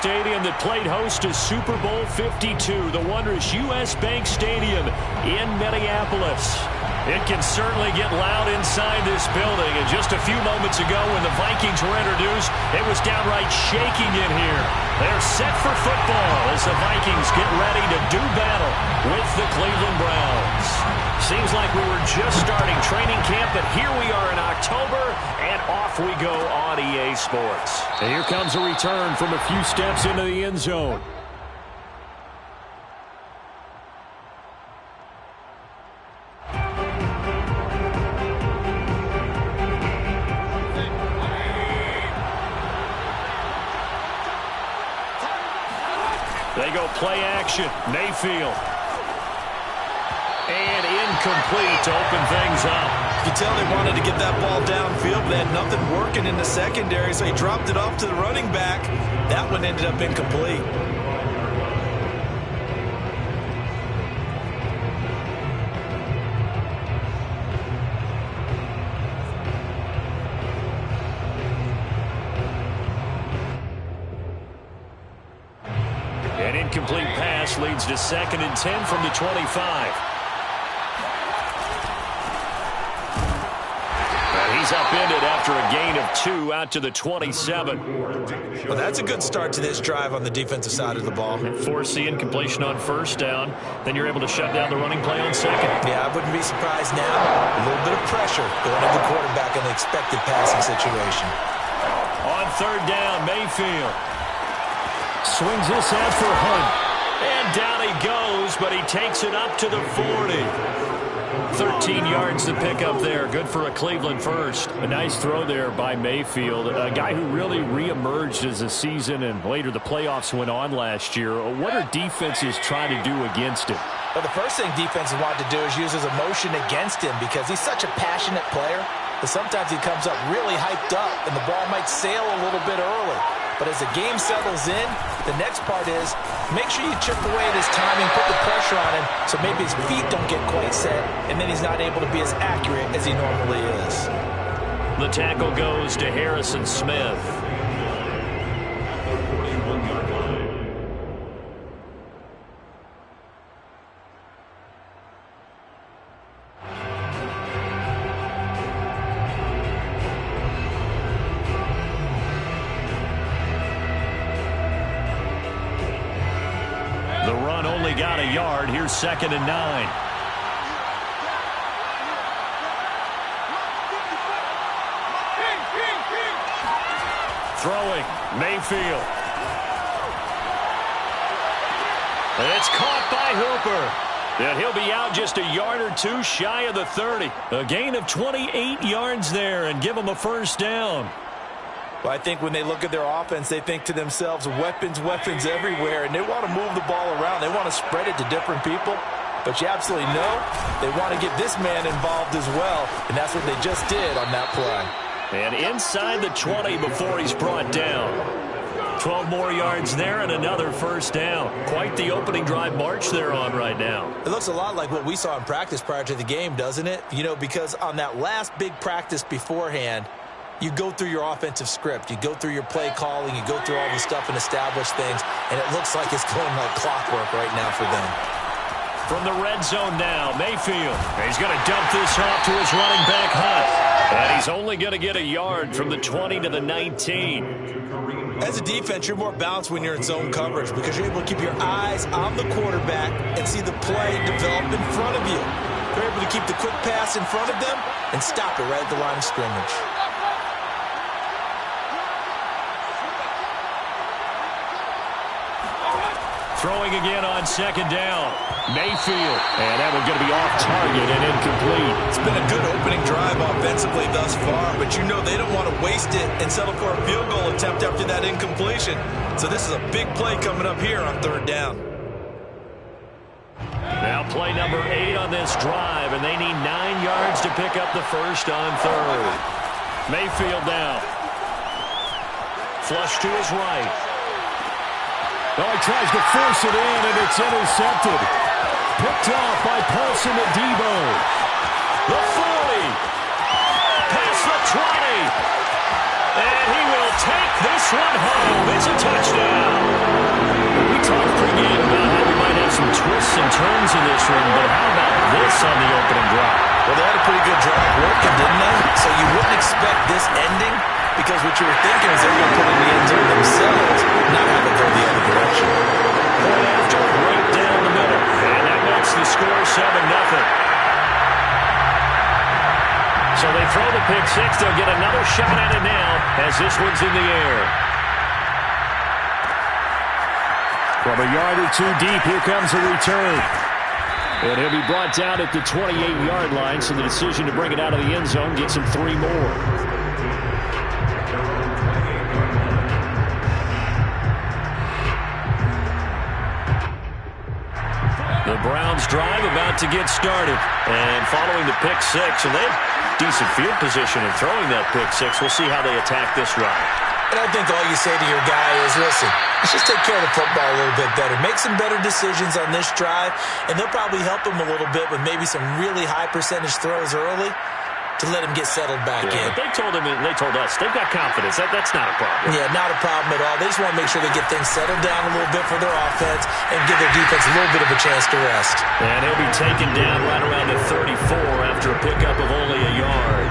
stadium that played host to Super Bowl 52, the wondrous U.S. Bank Stadium in Minneapolis. It can certainly get loud inside this building. And just a few moments ago when the Vikings were introduced, it was downright shaking in here. They're set for football as the Vikings get ready to do battle with the Cleveland Browns. Seems like we were just starting training camp, but here we are in October, and off we go on EA Sports. And here comes a return from a few steps into the end zone. They go play action. Mayfield. And incomplete to open things up. You can tell they wanted to get that ball downfield, but they had nothing working in the secondary, so he dropped it off to the running back. That one ended up incomplete. An incomplete pass leads to 2nd and 10 from the 25. He's upended after a gain of 2 out to the 27. Well, that's a good start to this drive on the defensive side of the ball. Force the incompletion on 1st down. Then you're able to shut down the running play on 2nd. Yeah, I wouldn't be surprised now. A little bit of pressure going to the quarterback in the expected passing situation. On 3rd down, Mayfield. Swings this out for Hunt. And down he goes, but he takes it up to the 40. 13 yards to pick up there. Good for a Cleveland first. A nice throw there by Mayfield, a guy who really reemerged as the season and later the playoffs went on last year. What are defenses trying to do against him? Well, the first thing defenses want to do is use his emotion against him because he's such a passionate player that sometimes he comes up really hyped up and the ball might sail a little bit early. But as the game settles in, the next part is make sure you chip away at his timing, put the pressure on him so maybe his feet don't get quite set, and then he's not able to be as accurate as he normally is. The tackle goes to Harrison Smith. The run only got a yard. Here's 2nd and 9. Throwing, Mayfield. It's caught by Hooper. And he'll be out just a yard or 2 shy of the 30. A gain of 28 yards there and give him a 1st down. Well, I think when they look at their offense, they think to themselves, weapons, weapons everywhere, and they want to move the ball around. They want to spread it to different people. But you absolutely know they want to get this man involved as well, and that's what they just did on that play. And inside the 20 before he's brought down. 12 more yards there and another 1st down. Quite the opening drive march they're on right now. It looks a lot like what we saw in practice prior to the game, doesn't it? You know, because on that last big practice beforehand, you go through your offensive script. You go through your play calling. You go through all the stuff and establish things. And it looks like it's going like clockwork right now for them. From the red zone now, Mayfield. He's going to dump this off to his running back, Hunt. And he's only going to get a yard from the 20 to the 19. As a defense, you're more balanced when you're in zone coverage because you're able to keep your eyes on the quarterback and see the play develop in front of you. You're able to keep the quick pass in front of them and stop it right at the line of scrimmage. Throwing again on 2nd down. Mayfield. And that one's going to be off target and incomplete. It's been a good opening drive offensively thus far, but you know they don't want to waste it and settle for a field goal attempt after that incompletion. So this is a big play coming up here on 3rd down. Now play number 8 on this drive, and they need 9 yards to pick up the 1st on 3rd. Mayfield now. Flush to his right. Oh, he tries to force it in, and it's intercepted. Picked off by Paulson Adebo. The 40. Past the 20. And he will take this one home. It's a touchdown. twists and turns in this one, but how about this on the opening drive? Well, they had a pretty good drive working, didn't they? So you wouldn't expect this ending, because what you were thinking is they were going to put in the end zone themselves, not have it go the other direction. Point after, right down the middle. And that makes the score 7-0. So they throw the pick six. They'll get another shot at it now as this one's in the air. From a yard or two deep, here comes a return. And he'll be brought down at the 28-yard line, so the decision to bring it out of the end zone gets him 3 more. The Browns drive about to get started. And following the pick six, and they have decent field position in throwing that pick six. We'll see how they attack this drive. And I think all you say to your guy is, listen, let's just take care of the football a little bit better. Make some better decisions on this drive, and they'll probably help him a little bit with maybe some really high percentage throws early to let him get settled back in. But they told him, and they told us, they've got confidence. That's not a problem. Yeah, not a problem at all. They just want to make sure they get things settled down a little bit for their offense and give their defense a little bit of a chance to rest. And he'll be taken down right around the 34 after a pickup of only a yard.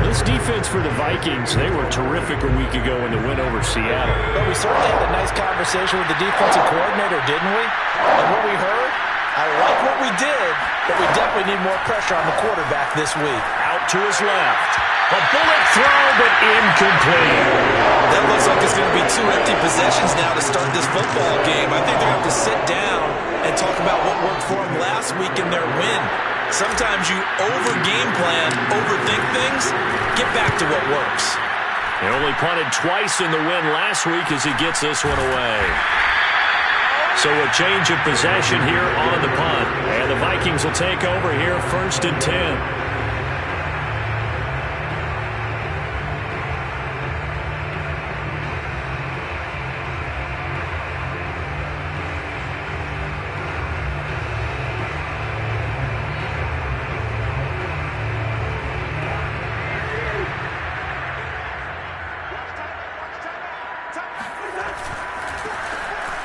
This defense for the Vikings, they were terrific a week ago in the win over Seattle. But we certainly had a nice conversation with the defensive coordinator, didn't we? And what we heard, I like what we did, but we definitely need more pressure on the quarterback this week. Out to his left. A bullet throw, but incomplete. That looks like it's going to be 2 empty possessions now to start this football game. I think they're going to have to sit down and talk about what worked for them last week in their win. Sometimes you over-game plan, overthink things, get back to what works. They only punted twice in the win last week as he gets this one away. So a change of possession here on the punt. And the Vikings will take over here, 1st and 10.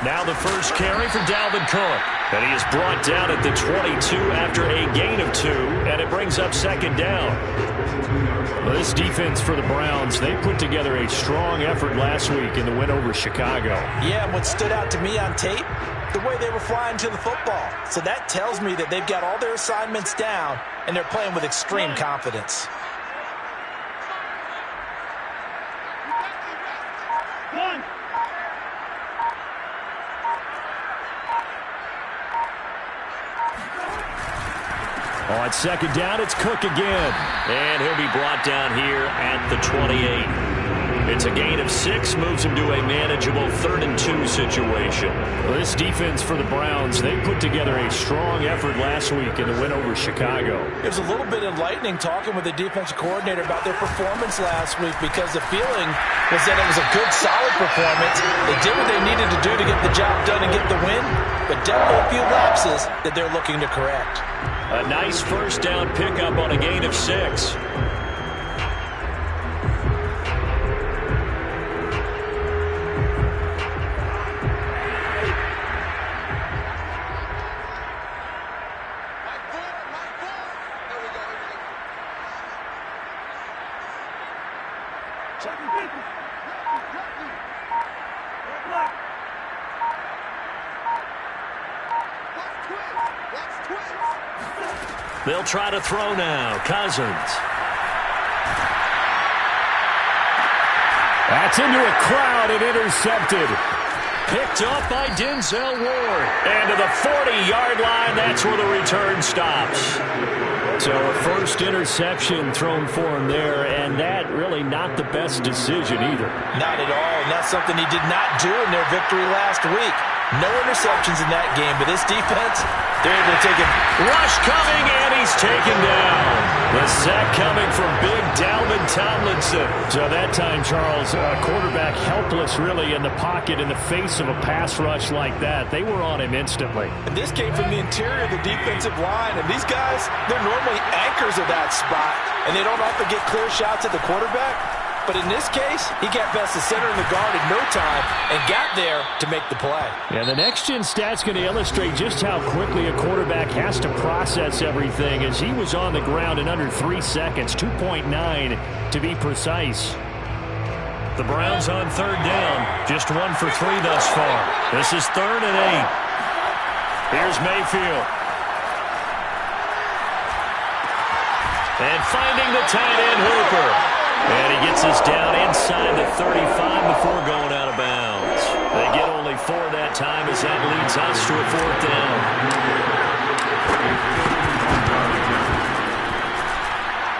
Now the first carry for Dalvin Cook. And he is brought down at the 22 after a gain of 2, and it brings up 2nd down. Well, this defense for the Browns, they put together a strong effort last week in the win over Chicago. Yeah, and what stood out to me on tape, the way they were flying to the football. So that tells me that they've got all their assignments down, and they're playing with extreme confidence. On 2nd down, it's Cook again. And he'll be brought down here at the 28. It's a gain of 6, moves him to a manageable 3rd and 2 situation. Well, this defense for the Browns, they put together a strong effort last week in the win over Chicago. It was a little bit enlightening talking with the defensive coordinator about their performance last week, because the feeling was that it was a good, solid performance. They did what they needed to do to get the job done and get the win, but definitely a few lapses that they're looking to correct. A nice 1st down pickup on a gain of 6. They'll try to throw now. Cousins. That's into a crowd and intercepted. Picked up by Denzel Ward. And to the 40-yard line, that's where the return stops. So a first interception thrown for him there, and that really not the best decision either. Not at all, and that's something he did not do in their victory last week. No interceptions in that game, but this defense, they're able to take him. Rush coming, and he's taken down. The sack coming from big Dalvin Tomlinson. So that time, Charles, quarterback helpless really in the pocket in the face of a pass rush like that. They were on him instantly. And this came from the interior of the defensive line, and these guys, they're normally anchors of that spot, and they don't often get clear shots at the quarterback. But in this case, he got past the center and the guard in no time and got there to make the play. And the next-gen stat's going to illustrate just how quickly a quarterback has to process everything, as he was on the ground in under 3 seconds, 2.9 to be precise. The Browns on third down, just 1 for 3 thus far. This is 3rd and 8. Here's Mayfield. And finding the tight end, Hooper. And he gets us down inside the 35 before going out of bounds. They get only 4 that time as that leads us to a 4th down.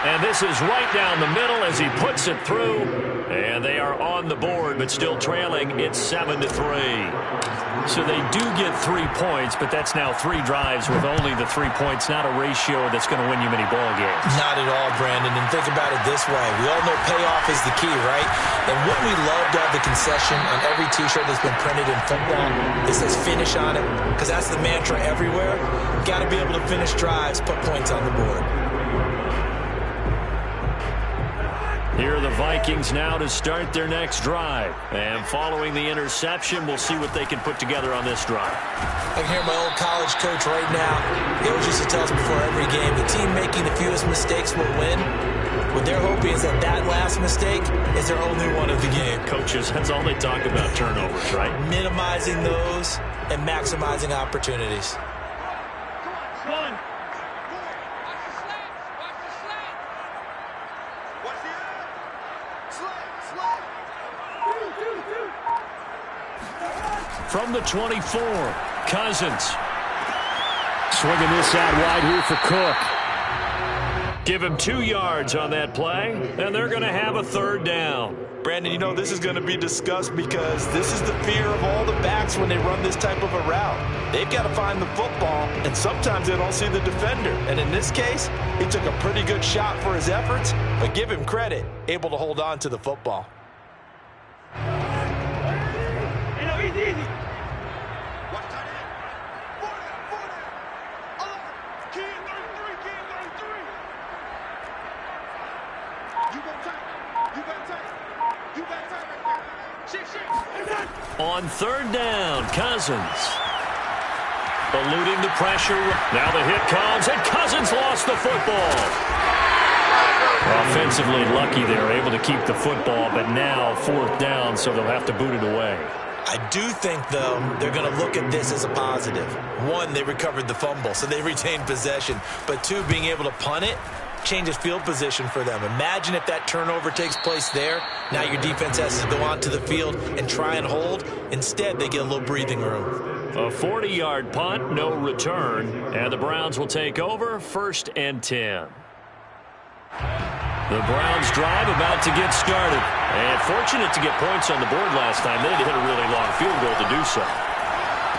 And this is right down the middle as he puts it through. And they are on the board, but still trailing. It's 7-3. So they do get 3 points, but that's now 3 drives with only the 3 points, not a ratio that's going to win you many ball games. Not at all, Brandon. And think about it this way. We all know payoff is the key, right? And wouldn't we love to have the concession on every T-shirt that's been printed in football that says finish on it? Because that's the mantra everywhere. Got to be able to finish drives, put points on the board. Here are the Vikings now to start their next drive. And following the interception, we'll see what they can put together on this drive. I can hear my old college coach right now. He always used to tell us before every game, the team making the fewest mistakes will win. What they're hoping is that that last mistake is their only one of the game. Coaches, that's all they talk about, turnovers, right? Minimizing those and maximizing opportunities. From the 24, Cousins. Swinging this out wide here for Cook. Give him 2 yards on that play, and they're going to have a 3rd down. Brandon, you know this is going to be discussed because this is the fear of all the backs when they run this type of a route. They've got to find the football, and sometimes they don't see the defender. And in this case, he took a pretty good shot for his efforts, but give him credit, able to hold on to the football. On 3rd down, Cousins. Eluding the pressure. Now the hit comes, and Cousins lost the football. Offensively lucky they're able to keep the football, but now 4th down, so they'll have to boot it away. I do think, though, they're going to look at this as a positive. 1, they recovered the fumble, so they retained possession. But 2, being able to punt it changes field position for them. Imagine if that turnover takes place there. Now your defense has to go onto the field and try and hold. Instead, they get a little breathing room. A 40-yard punt, no return, and the Browns will take over 1st and 10. The Browns drive about to get started. And fortunate to get points on the board last time. They had to hit a really long field goal to do so.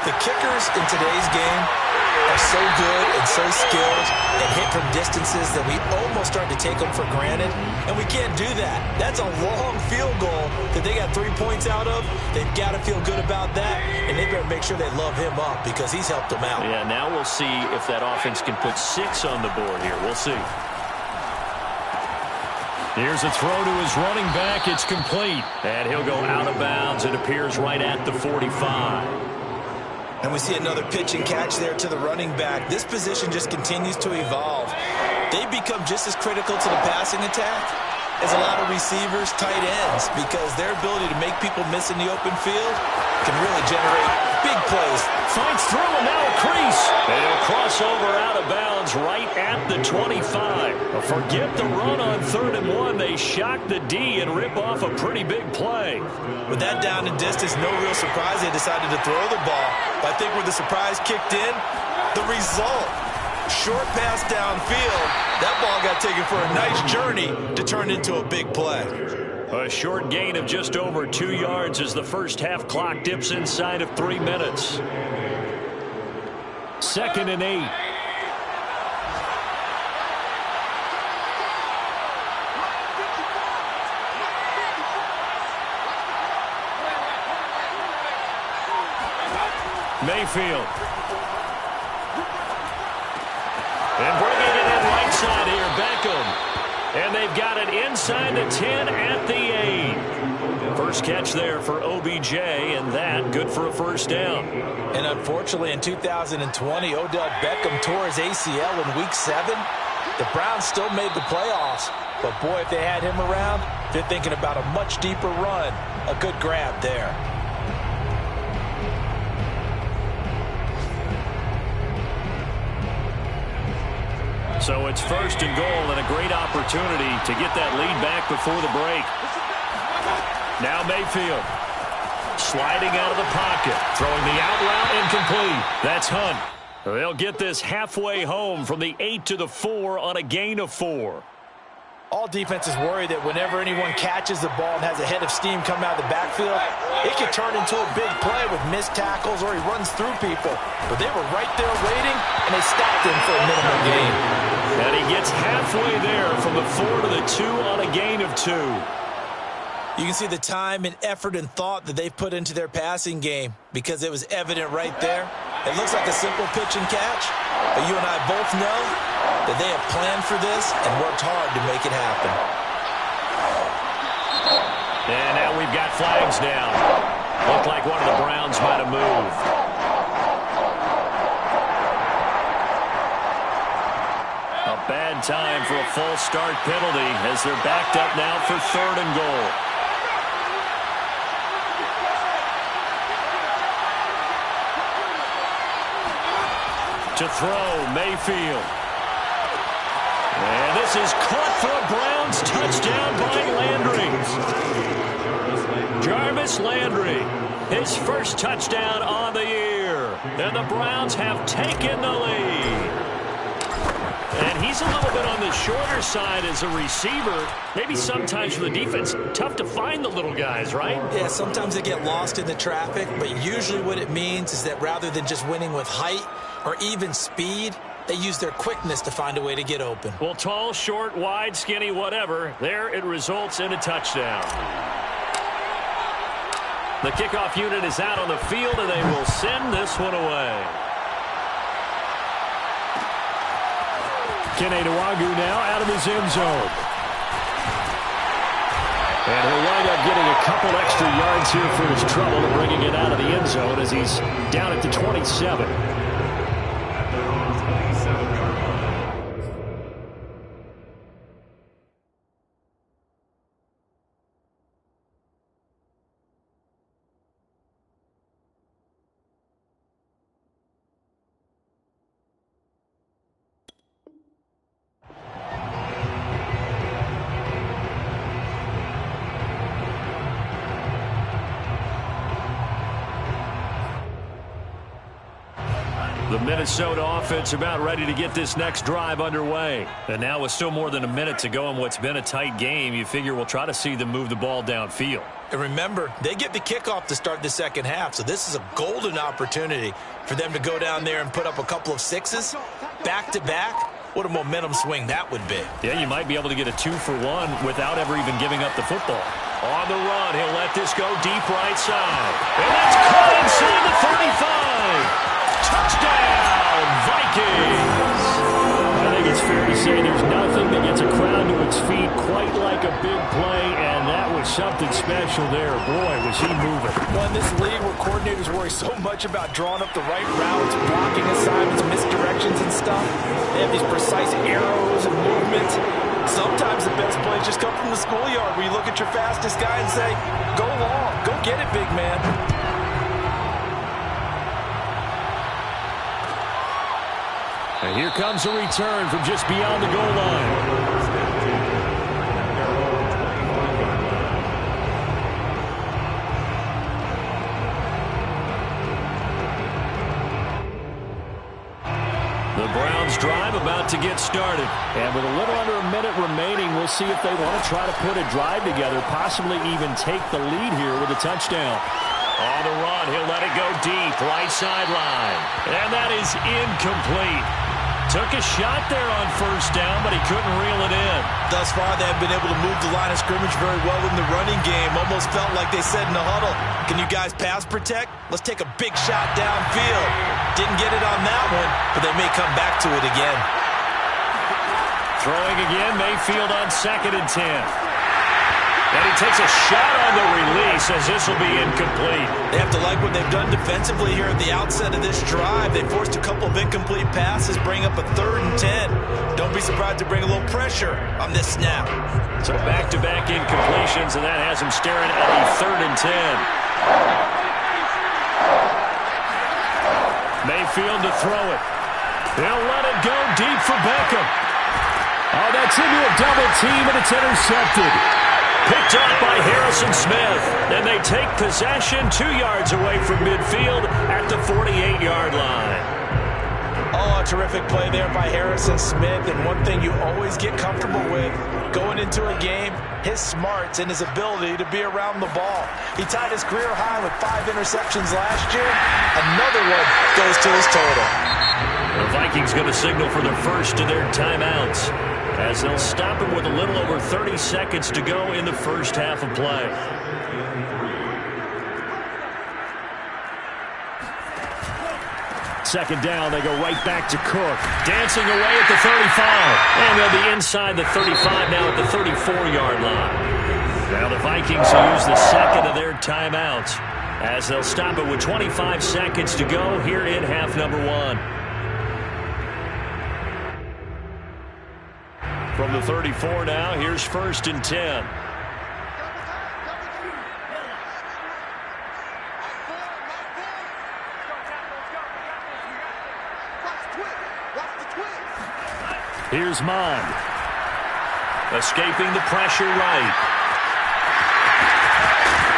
The kickers in today's game are so good and so skilled and hit from distances that we almost start to take them for granted. And we can't do that. That's a long field goal that they got 3 points out of. They've got to feel good about that. And they better make sure they love him up because he's helped them out. Yeah, now we'll see if that offense can put 6 on the board here. We'll see. Here's a throw to his running back. It's complete. And he'll go out of bounds. It appears right at the 45. And we see another pitch and catch there to the running back. This position just continues to evolve. They become just as critical to the passing attack as a lot of receivers, tight ends, because their ability to make people miss in the open field can really generate big plays. Finds through and now a crease. And he'll cross over out of bounds right at the 25. Forget the run on 3rd and 1. They shock the D and rip off a pretty big play. With that down and distance, no real surprise they decided to throw the ball. But I think where the surprise kicked in, the result. Short pass downfield. That ball got taken for a nice journey to turn into a big play. A short gain of just over 2 yards as the first half clock dips inside of 3 minutes. 2nd and 8. Mayfield. And bringing it in right side here, Beckham. And they've got got it inside the 10 at the 8. First catch there for OBJ, and that good for a first down. And unfortunately, in 2020, Odell Beckham tore his ACL in Week 7. The Browns still made the playoffs. But, boy, if they had him around, they're thinking about a much deeper run. A good grab there. So it's first and goal and a great opportunity to get that lead back before the break. Now Mayfield sliding out of the pocket, throwing the out route incomplete. That's Hunt. They'll get this halfway home from the 8 to the 4 on a gain of 4. All defenses worry that whenever anyone catches the ball and has a head of steam coming out of the backfield, it could turn into a big play with missed tackles or he runs through people. But they were right there waiting, and they stopped him for a minimal gain. And he gets halfway there from the 4 to the 2 on a gain of 2. You can see the time and effort and thought that they've put into their passing game because it was evident right there. It looks like a simple pitch and catch, but you and I both know that they have planned for this and worked hard to make it happen. And now we've got flags down. Looked like one of the Browns might have moved. A bad time for a false start penalty as they're backed up now for 3rd and goal. To throw, Mayfield. And this is caught for a Browns touchdown by Landry. Jarvis Landry, his first touchdown on the year. And the Browns have taken the lead. And he's a little bit on the shorter side as a receiver. Maybe sometimes for the defense, tough to find the little guys, right? Yeah, sometimes they get lost in the traffic, but usually what it means is that rather than just winning with height or even speed, they use their quickness to find a way to get open. Well, tall, short, wide, skinny, whatever, there it results in a touchdown. The kickoff unit is out on the field, and they will send this one away. Kene Nwangwu now out of his end zone. And he'll wind up getting a couple extra yards here for his trouble and bringing it out of the end zone as he's down at the 27. The Minnesota offense about ready to get this next drive underway. And now with still more than a minute to go in what's been a tight game, you figure we'll try to see them move the ball downfield. And remember, they get the kickoff to start the second half, so this is a golden opportunity for them to go down there and put up a couple of sixes back-to-back. What a momentum swing that would be. Yeah, you might be able to get a 2-for-1 without ever even giving up the football. On the run, he'll let this go deep right side. And that's caught inside the 35. Touchdown, Vikings! I think it's fair to say there's nothing that gets a crowd to its feet quite like a big play, and that was something special there. Boy, was he moving. Well, in this league where coordinators worry so much about drawing up the right routes, blocking assignments, misdirections and stuff, they have these precise arrows and movements. Sometimes the best plays just come from the schoolyard where you look at your fastest guy and say, go long, go get it, big man. And here comes a return from just beyond the goal line. The Browns drive about to get started. And with a little under a minute remaining, we'll see if they want to try to put a drive together, possibly even take the lead here with a touchdown. On the run, he'll let it go deep, right sideline. And that is incomplete. Took a shot there on first down, but he couldn't reel it in. Thus far, they have been able to move the line of scrimmage very well in the running game. Almost felt like they said in the huddle, can you guys pass protect? Let's take a big shot downfield. Didn't get it on that one, but they may come back to it again. Throwing again, Mayfield on 2nd and 10. And he takes a shot on the release as this will be incomplete. They have to like what they've done defensively here at the outset of this drive. They forced a couple of incomplete passes, bring up a 3rd and 10. Don't be surprised to bring a little pressure on this snap. So back-to-back incompletions, and that has him staring at a 3rd and 10. Mayfield to throw it. They'll let it go deep for Beckham. Oh, that's into a double team, and it's intercepted. Picked off by Harrison Smith. And they take possession 2 yards away from midfield at the 48-yard line. Oh, a terrific play there by Harrison Smith. And one thing you always get comfortable with going into a game, his smarts and his ability to be around the ball. He tied his career high with 5 interceptions last year. Another one goes to his total. The Vikings going to signal for the first of their timeouts, as they'll stop him with a little over 30 seconds to go in the first half of play. Second down, they go right back to Cook. Dancing away at the 35. And they'll be inside the 35 now at the 34-yard line. Now the Vikings will use the second of their timeouts, as they'll stop it with 25 seconds to go here in half number 1. From the 34 now, here's 1st and 10. Here's Mond. Escaping the pressure right.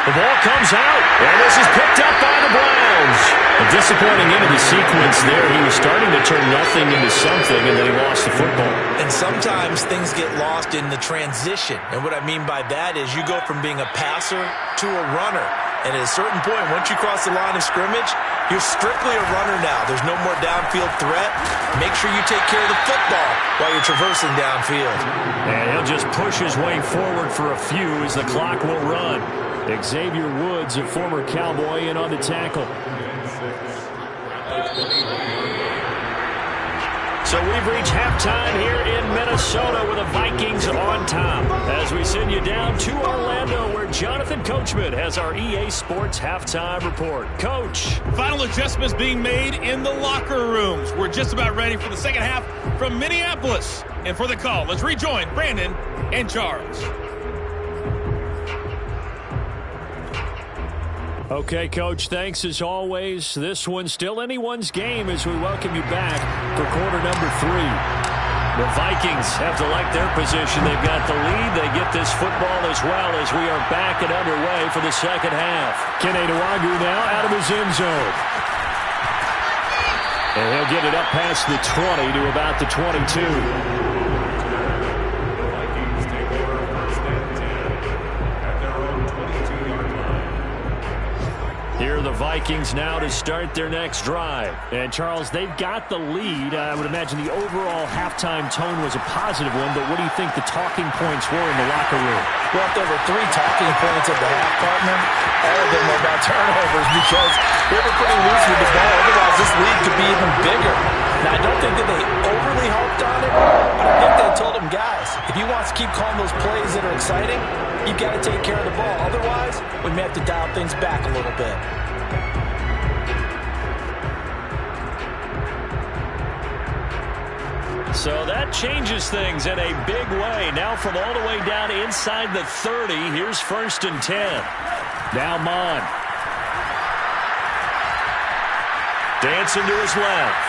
The ball comes out, and this is picked up by the Browns. A disappointing end of the sequence there. He was starting to turn nothing into something, and then he lost the football. And sometimes things get lost in the transition. And what I mean by that is you go from being a passer to a runner. And at a certain point, once you cross the line of scrimmage, you're strictly a runner now. There's no more downfield threat. Make sure you take care of the football while you're traversing downfield. And he'll just push his way forward for a few as the clock will run. Xavier Woods, a former Cowboy, in on the tackle. So we've reached halftime here in Minnesota with the Vikings on top, as we send you down to Orlando, where Jonathan Coachman has our EA Sports halftime report. Coach. Final adjustments being made in the locker rooms. We're just about ready for the second half from Minneapolis. And for the call, let's rejoin Brandon and Charles. Okay, Coach, thanks as always. This one's still anyone's game as we welcome you back for quarter number 3. The Vikings have to like their position. They've got the lead. They get this football as well as we are back and underway for the second half. Kene Nwangwu now out of his end zone. And he'll get it up past the 20 to about the 22. Here are the Vikings now to start their next drive. And, Charles, they've got the lead. I would imagine the overall halftime tone was a positive one, but what do you think the talking points were in the locker room? Well, if there were 3 talking points at the half, partner, all of them were about turnovers because they were pretty loose with the ball. Otherwise, this lead could be even bigger. Now, I don't think that they overly harped on it, but I think they told them, guys, if you want to keep calling those plays that are exciting, you've got to take care of the ball. Otherwise, we may have to dial things back a little bit. So that changes things in a big way. Now from all the way down inside the 30, here's 1st and 10. Now Mond. Dancing to his left.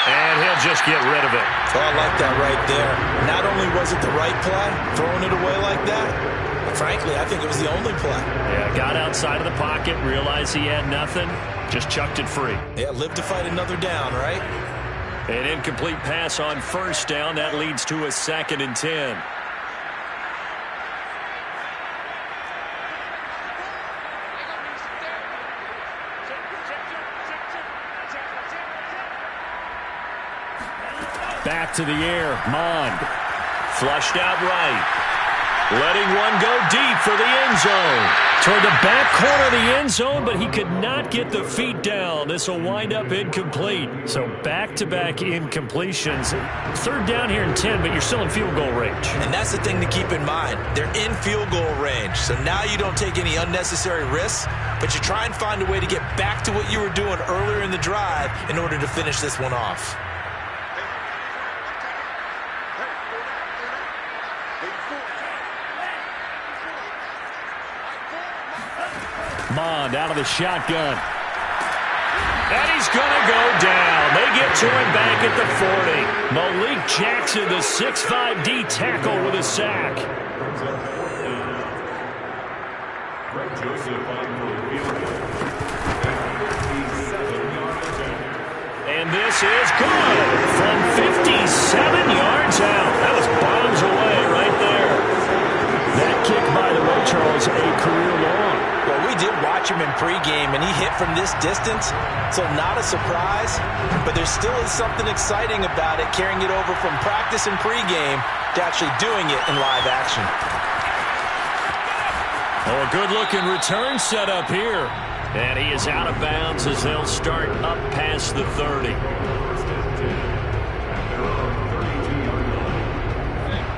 And he'll just get rid of it. Oh, I like that right there. Not only was it the right play, throwing it away like that, but frankly, I think it was the only play. Yeah, got outside of the pocket, realized he had nothing, just chucked it free. Yeah, live to fight another down, right? An incomplete pass on 1st down. That leads to a 2nd and 10. Back to the air. Mond. Flushed out right. Letting one go deep for the end zone. Toward the back corner of the end zone, but he could not get the feet down. This will wind up incomplete. So back-to-back incompletions. Third down here in 10, but you're still in field goal range. And that's the thing to keep in mind. They're in field goal range. So now you don't take any unnecessary risks, but you try and find a way to get back to what you were doing earlier in the drive in order to finish this one off. Mond out of the shotgun. And he's going to go down. They get to him back at the 40. Malik Jackson, the 6'5" D tackle with a sack. And this is good from 57 yards out. That was bombs away right there. That kick, by the way, Charles, a career long. Well, we did watch him in pregame, and he hit from this distance, so not a surprise. But there still is something exciting about it, carrying it over from practice and pregame to actually doing it in live action. Oh, a good-looking return set up here. And he is out of bounds as they'll start up past the 30.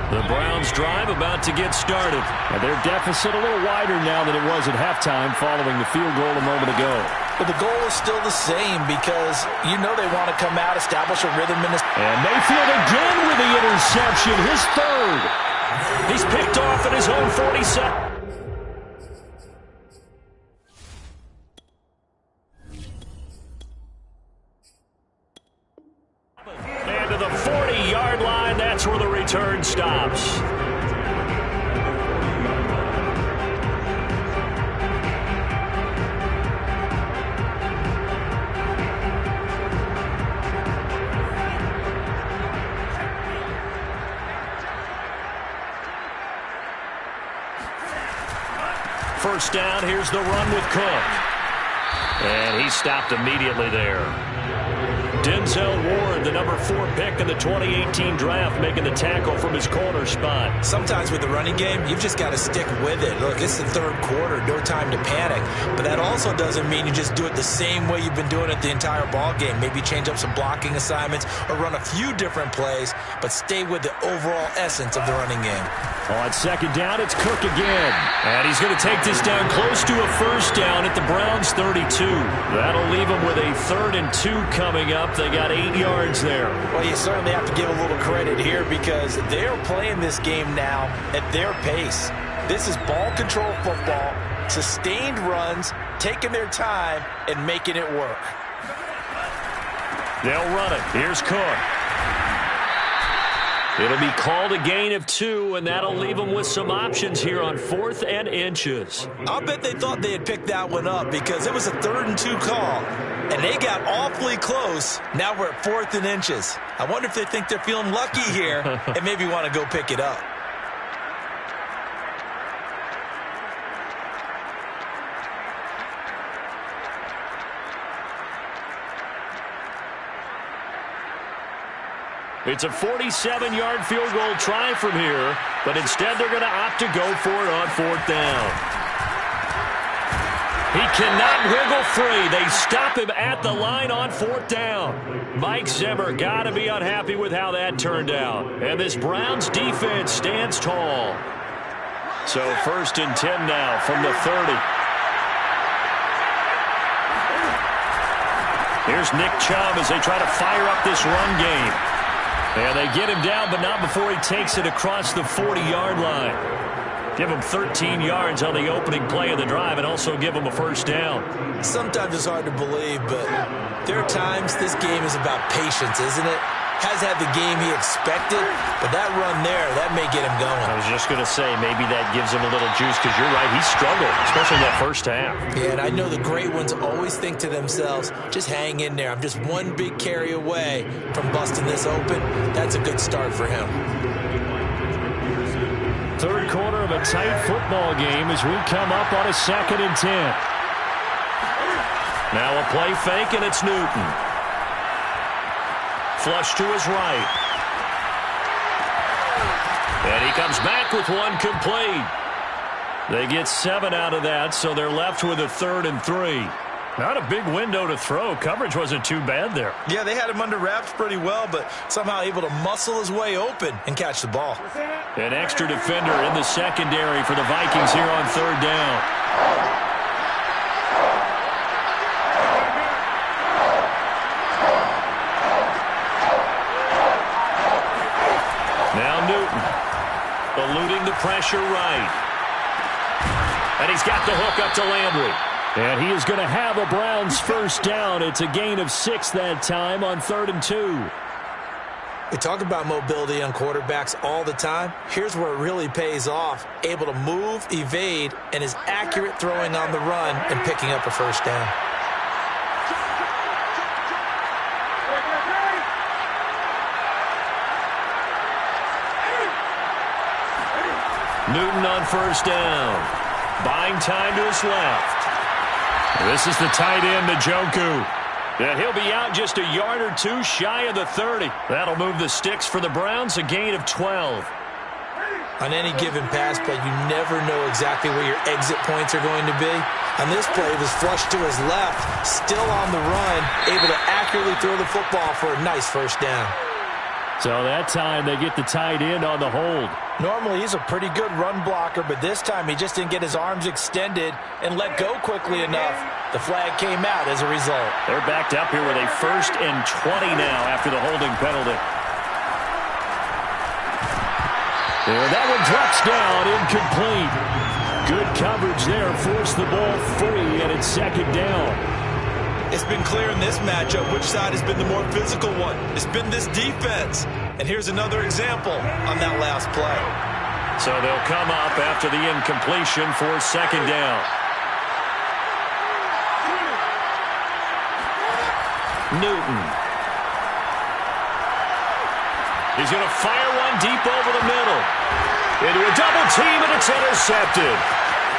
The Browns drive about to get started. And their deficit a little wider now than it was at halftime following the field goal a moment ago. But the goal is still the same because you know they want to come out, establish a rhythm in this. And Mayfield again with the interception, his third. He's picked off at his own 47. And to the 40-yard line, that's where the return stops. First down, here's the run with Cook. And he stopped immediately there. Denzel Ward, the number 4 pick in the 2018 draft, making the tackle from his corner spot. Sometimes with the running game, you've just got to stick with it. Look, it's the third quarter, no time to panic. But that also doesn't mean you just do it the same way you've been doing it the entire ball game. Maybe change up some blocking assignments or run a few different plays, but stay with the overall essence of the running game. On second down, it's Cook again. And he's going to take this down close to a first down at the Browns' 32. That'll leave them with a 3rd and 2 coming up. They got 8 yards there. Well, you certainly have to give a little credit here because they're playing this game now at their pace. This is ball control football, sustained runs, taking their time, and making it work. They'll run it. Here's Cook. It'll be called a gain of 2, and that'll leave them with some options here on 4th and inches. I'll bet they thought they had picked that one up because it was a 3rd and 2 call, and they got awfully close. Now we're at 4th and inches. I wonder if they think they're feeling lucky here and maybe want to go pick it up. It's a 47-yard field goal try from here, but instead they're going to opt to go for it on 4th down. He cannot wiggle free. They stop him at the line on 4th down. Mike Zimmer got to be unhappy with how that turned out. And this Browns defense stands tall. So 1st and 10 now from the 30. Here's Nick Chubb as they try to fire up this run game. And they get him down, but not before he takes it across the 40-yard line. Give him 13 yards on the opening play of the drive and also give him a first down. Sometimes it's hard to believe, but there are times this game is about patience, isn't it? Has had the game he expected, but that run there, that may get him going. I was just going to say, maybe that gives him a little juice because you're right, he struggled, especially that first half. Yeah, and I know the great ones always think to themselves, just hang in there. I'm just one big carry away from busting this open. That's a good start for him. Third quarter of a tight football game as we come up on a 2nd and 10. Now a play fake, and it's Newton. Flush to his right. And he comes back with one complete. They get 7 out of that, so they're left with a 3rd and 3. Not a big window to throw. Coverage wasn't too bad there. Yeah, they had him under wraps pretty well, but somehow able to muscle his way open and catch the ball. An extra defender in the secondary for the Vikings here on 3rd down. Now Newton, eluding the pressure right. And he's got the hook up to Landry. And he is going to have a Browns first down. It's a gain of 6 that time on 3rd and 2. We talk about mobility on quarterbacks all the time. Here's where it really pays off. Able to move, evade, and is accurate throwing on the run and picking up a first down. Newton on first down. Buying time to his left. This is the tight end, Njoku. And he'll be out just a yard or two shy of the 30. That'll move the sticks for the Browns, a gain of 12. On any given pass play, you never know exactly where your exit points are going to be. On this play, it was flushed to his left, still on the run, able to accurately throw the football for a nice first down. So that time they get the tight end on the hold. Normally he's a pretty good run blocker, but this time he just didn't get his arms extended and let go quickly enough. The flag came out as a result. They're backed up here with a 1st and 20 now after the holding penalty. And that one drops down, incomplete. Good coverage there, forced the ball free, and it's 2nd down. It's been clear in this matchup which side has been the more physical one. It's been this defense. And here's another example on that last play. So they'll come up after the incompletion for 2nd down. Newton. He's going to fire one deep over the middle. Into a double team, and it's intercepted.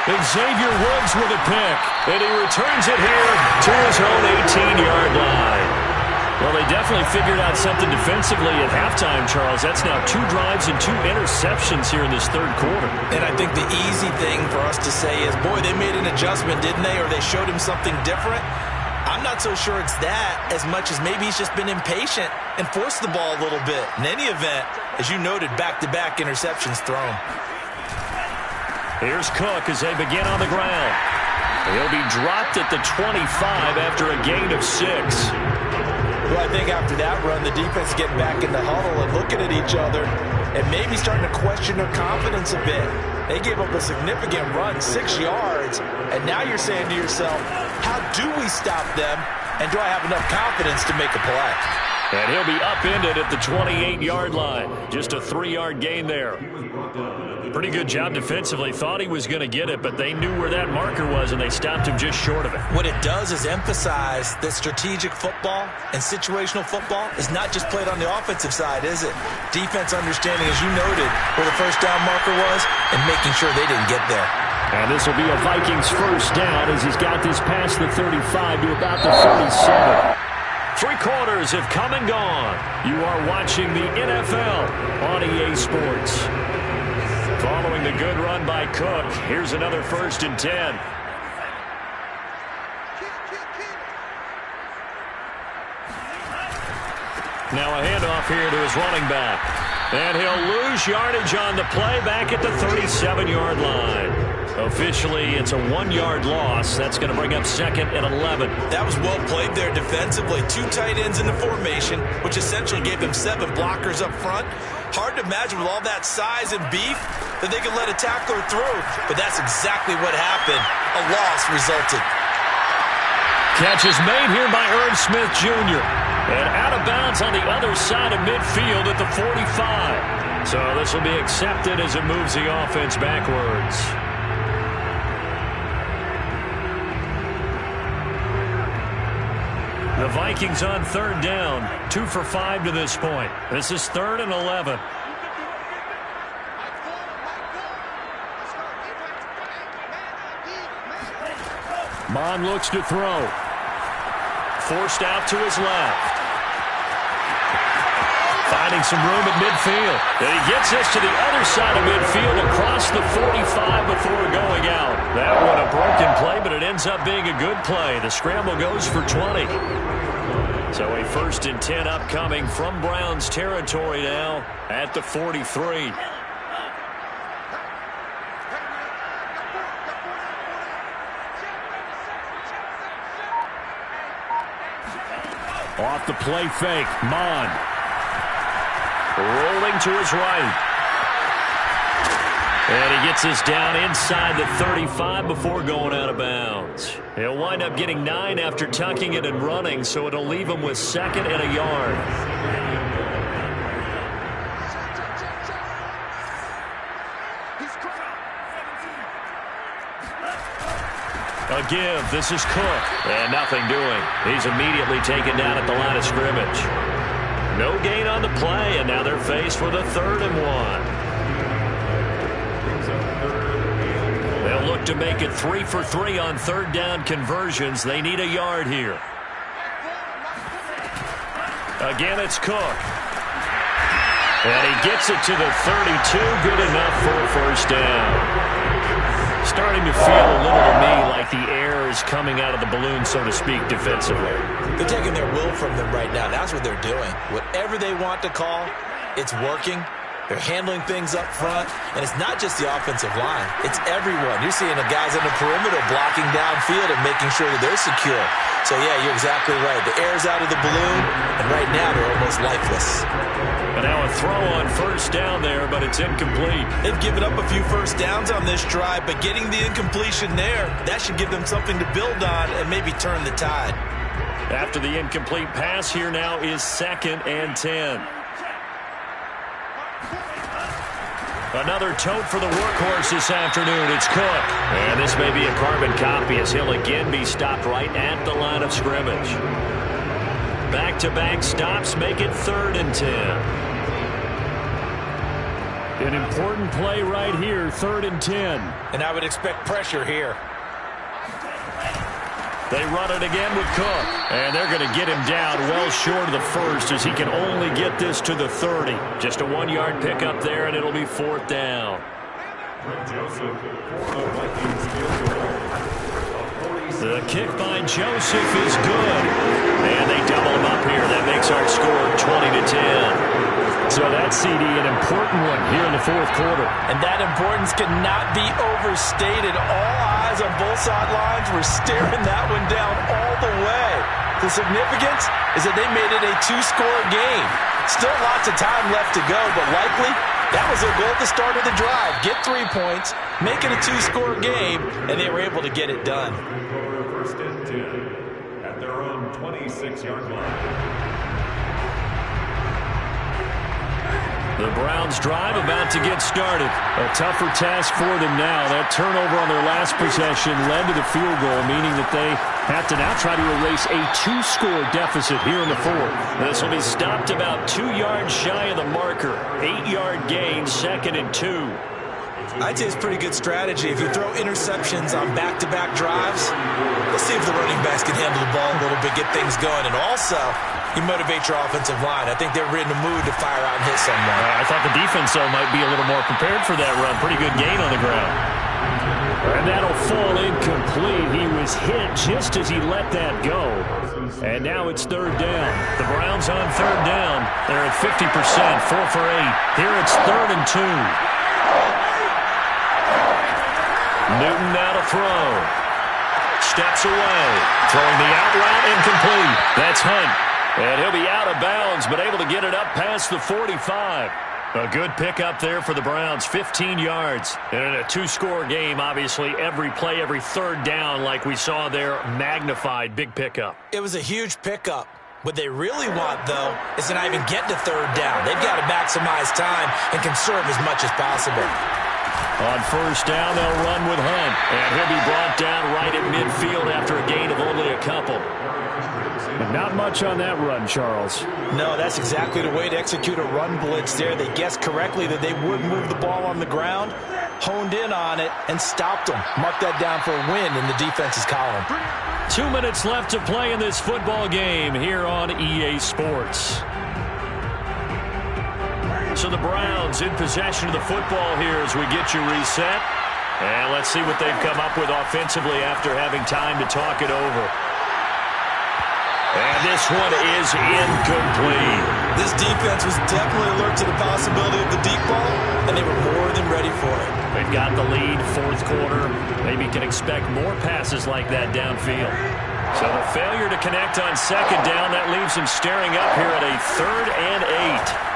Xavier Woods with a pick, and he returns it here to his own 18-yard line. Well, they definitely figured out something defensively at halftime, Charles. That's now 2 drives and 2 interceptions here in this 3rd quarter. And I think the easy thing for us to say is, boy, they made an adjustment, didn't they? Or they showed him something different. I'm not so sure it's that as much as maybe he's just been impatient and forced the ball a little bit. In any event, as you noted, back-to-back interceptions thrown. Here's Cook as they begin on the ground. He'll be dropped at the 25 after a gain of 6. Well, I think after that run, the defense getting back in the huddle and looking at each other and maybe starting to question their confidence a bit. They gave up a significant run, 6 yards, and now you're saying to yourself, how do we stop them, and do I have enough confidence to make a play? And he'll be upended at the 28-yard line. Just a 3-yard gain there. Pretty good job defensively. Thought he was going to get it, but they knew where that marker was, and they stopped him just short of it. What it does is emphasize that strategic football and situational football is not just played on the offensive side, is it? Defense understanding, as you noted, where the first down marker was and making sure they didn't get there. And this will be a Vikings first down as he's got this past the 35 to about the 37. 3 quarters have come and gone. You are watching the NFL on EA Sports. Following the good run by Cook, here's another 1st and 10. Now a handoff here to his running back. And he'll lose yardage on the play back at the 37-yard line. Officially, it's a 1-yard loss. That's going to bring up 2nd and 11. That was well played there defensively. 2 tight ends in the formation, which essentially gave them 7 blockers up front. Hard to imagine with all that size and beef that they could let a tackler through. But that's exactly what happened. A loss resulted. Catch is made here by Irv Smith Jr. And out of bounds on the other side of midfield at the 45. So this will be accepted as it moves the offense backwards. The Vikings on 3rd down. 2 for 5 to this point. This is 3rd and 11. Mond looks to throw. Forced out to his left. finding some room at midfield. And he gets us to the other side of midfield across the 45 before going out. That one a broken play, but it ends up being a good play. The scramble goes for 20. So a 1st and 10 upcoming from Browns territory now at the 43. Off the play fake, Mond. Rolling to his right. And he gets us down inside the 35 before going out of bounds. He'll wind up getting 9 after tucking it and running, so it'll leave him with 2nd and a yard. A give. This is Cook. And nothing doing. He's immediately taken down at the line of scrimmage. No gain on the play, and now they're faced with a 3rd and 1. They'll look to make it 3 for 3 on 3rd down conversions. They need a yard here. Again, it's Cook. And he gets it to the 32. Good enough for a 1st down. Starting to feel a little to me like the air is coming out of the balloon, so to speak, defensively. They're taking their will from them right now. That's what they're doing. Whatever they want to call, it's working. They're handling things up front, and it's not just the offensive line. It's everyone. You're seeing the guys on the perimeter blocking downfield and making sure that they're secure. So, yeah, you're exactly right. The air's out of the balloon, and right now they're almost lifeless. And now a throw on 1st down there, but it's incomplete. They've given up a few 1st downs on this drive, but getting the incompletion there, that should give them something to build on and maybe turn the tide. After the incomplete pass, here now is 2nd and 10. Another tote for the workhorse this afternoon. It's Cook. And this may be a carbon copy as he'll again be stopped right at the line of scrimmage. Back-to-back stops make it 3rd and 10. An important play right here, 3rd and 10. And I would expect pressure here. They run it again with Cook. And they're going to get him down well short of the 1st as he can only get this to the 30. Just a 1-yard pickup there, and it'll be 4th down. The kick by Joseph is good. And they double him up here. That makes our score 20-10. So that CD, an important one here in the 4th quarter. And that importance cannot be overstated. All eyes on both sidelines were staring that one down all the way. The significance is that they made it a 2-score game. Still lots of time left to go, but likely that was their goal at the start of the drive. Get 3 points, make it a 2-score game, and they were able to get it done. 1st and 10 at their own 26-yard line. The Browns drive about to get started. A tougher task for them now. That turnover on their last possession led to the field goal, meaning that they have to now try to erase a 2-score deficit here in the 4th. This will be stopped about 2 yards shy of the marker. 8-yard gain, 2nd and 2. I'd say it's pretty good strategy. If you throw interceptions on back-to-back drives, let's see if the running backs can handle the ball a little bit, get things going. And also, you motivate your offensive line. I think they're in the mood to fire out and hit someone. I thought the defense, though, might be a little more prepared for that run. Pretty good gain on the ground. And that'll fall incomplete. He was hit just as he let that go. And now it's 3rd down. The Browns on 3rd down. They're at 50%, 4 for 8. Here it's 3rd and 2. Newton now to throw. Steps away. Throwing the out route, incomplete. That's Hunt. And he'll be out of bounds, but able to get it up past the 45. A good pickup there for the Browns, 15 yards. And in a 2-score game, obviously, every play, every 3rd down, like we saw there, magnified. Big pickup. It was a huge pickup. What they really want, though, is to not even get to 3rd down. They've got to maximize time and conserve as much as possible. On 1st down, they'll run with Hunt. And he'll be brought down right at midfield after a gain of only a couple. But not much on that run, Charles. No, that's exactly the way to execute a run blitz there. They guessed correctly that they would move the ball on the ground, honed in on it, and stopped them. Mark that down for a win in the defense's column. 2 minutes left to play in this football game here on EA Sports. So the Browns in possession of the football here as we get you reset. And let's see what they've come up with offensively after having time to talk it over. And this one is incomplete. This defense was definitely alert to the possibility of the deep ball, and they were more than ready for it. They've got the lead, fourth quarter. Maybe can expect more passes like that downfield. So the failure to connect on second down, that leaves him staring up here at a 3rd and 8.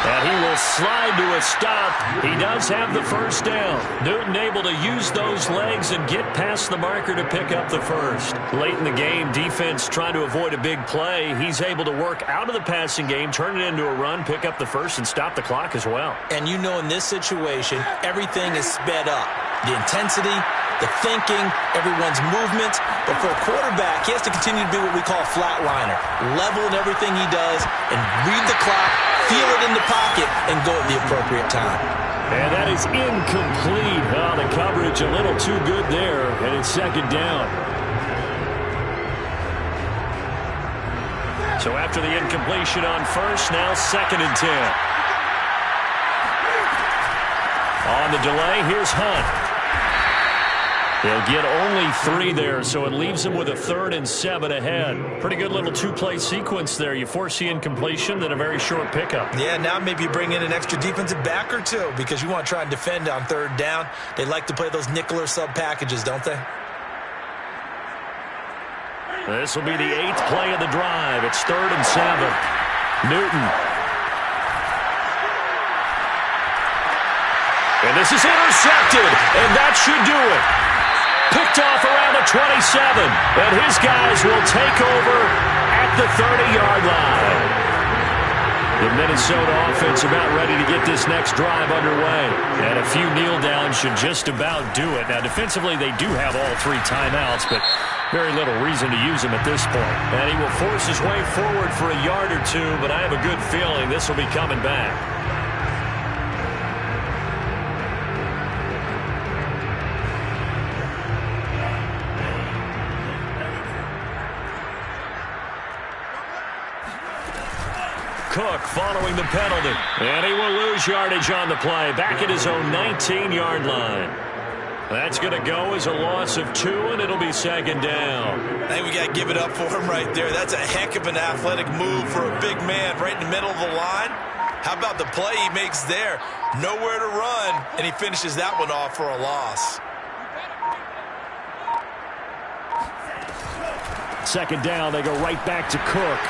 And he will slide to a stop. He does have the first down. Newton able to use those legs and get past the marker to pick up the first. Late in the game, defense trying to avoid a big play. He's able to work out of the passing game, turn it into a run, pick up the first, and stop the clock as well. And you know in this situation, everything is sped up. The intensity, the thinking, everyone's movement. But for a quarterback, he has to continue to be what we call a flatliner. Level in everything he does and read the clock, feel it in the pocket, and go at the appropriate time. And that is incomplete. Oh, the coverage a little too good there, and it's second down. So after the incompletion on first, now 2nd and 10. On the delay, here's Hunt. He'll get only 3 there, so it leaves him with a 3rd and 7 ahead. Pretty good little 2-play sequence there. You force the incompletion, then a very short pickup. Yeah, now maybe bring in an extra defensive back or two because you want to try and defend on 3rd down. They like to play those nickel or sub packages, don't they? This will be the 8th play of the drive. It's 3rd and 7. Newton. And this is intercepted, and that should do it. Picked off around the 27, and his guys will take over at the 30-yard line. The Minnesota offense about ready to get this next drive underway. And a few kneel downs should just about do it. Now, defensively, they do have all 3 timeouts, but very little reason to use them at this point. And he will force his way forward for a yard or 2, but I have a good feeling this will be coming back. Cook following the penalty. And he will lose yardage on the play. Back at his own 19-yard line. That's going to go as a loss of 2, and it'll be 2nd down. I think we got to give it up for him right there. That's a heck of an athletic move for a big man right in the middle of the line. How about the play he makes there? Nowhere to run, and he finishes that one off for a loss. 2nd down, they go right back to Cook.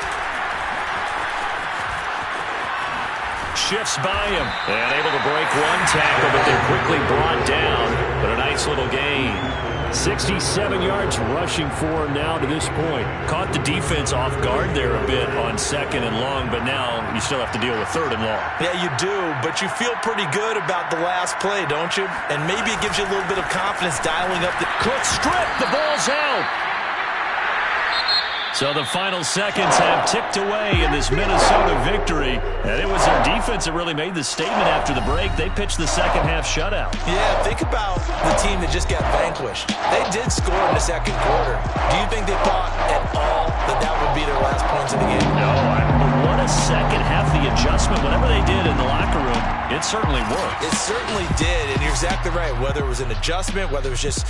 Shifts by him and able to break 1 tackle, but they're quickly brought down. But a nice little gain. 67 yards rushing for him now to this point. Caught the defense off guard there a bit on 2nd and long, but now you still have to deal with 3rd and long. Yeah, you do, but you feel pretty good about the last play, don't you? And maybe it gives you a little bit of confidence dialing up the... Cook stripped, the ball's out. So the final seconds have ticked away in this Minnesota victory. And it was their defense that really made the statement after the break. They pitched the second-half shutout. Yeah, think about the team that just got vanquished. They did score in the 2nd quarter. Do you think they thought at all that that would be their last points of the game? No, what a second half, the adjustment. Whatever they did in the locker room, it certainly worked. It certainly did, and you're exactly right. Whether it was an adjustment, whether it was just